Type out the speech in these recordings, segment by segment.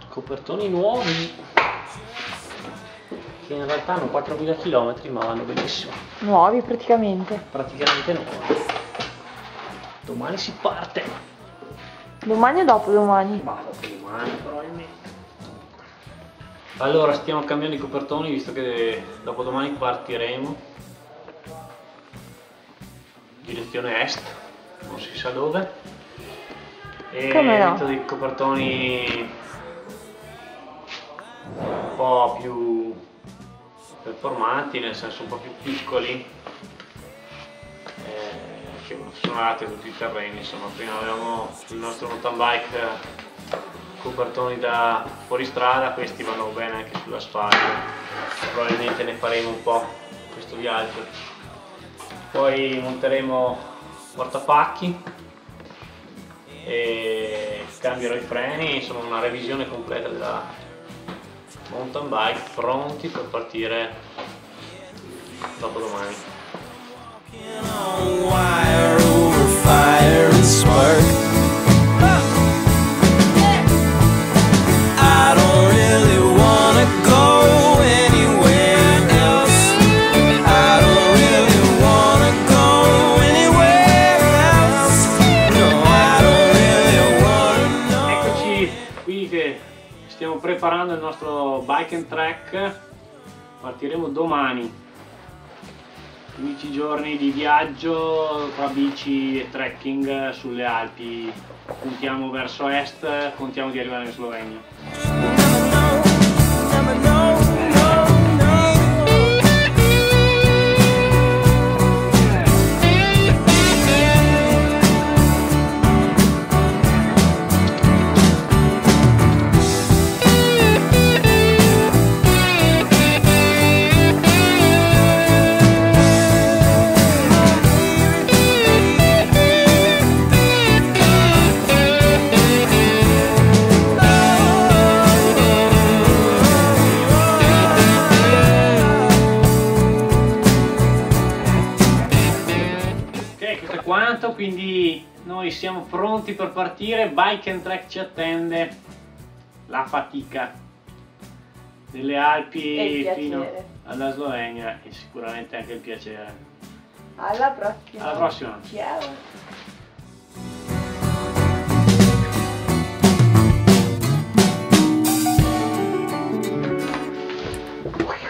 copertoni nuovi che in realtà hanno 4.000 km ma vanno benissimo. Nuovi praticamente. Praticamente nuovi. Domani si parte. Domani o dopodomani? Ma dopodomani probabilmente. Allora stiamo cambiando i copertoni visto che dopodomani partiremo. Direzione est, non si sa dove. E come no? metto dei copertoni un po' più performanti, nel senso un po' più piccoli, che sono adatti a tutti i terreni. Insomma, prima avevamo sul nostro mountain bike copertoni da fuoristrada, questi vanno bene anche sull'asfalto, probabilmente ne faremo un po' questo viaggio. Poi monteremo portapacchi e cambierò i freni, insomma una revisione completa della mountain bike, pronti per partire dopodomani. Stiamo preparando il nostro bike and track, partiremo domani, 15 giorni di viaggio tra bici e trekking sulle Alpi, puntiamo verso est, contiamo di arrivare in Slovenia. Quanto, quindi noi siamo pronti per partire. Bike and track ci attende, la fatica delle Alpi fino alla Slovenia e sicuramente anche il piacere. Alla prossima. Alla prossima. Ciao.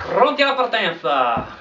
Pronti alla partenza!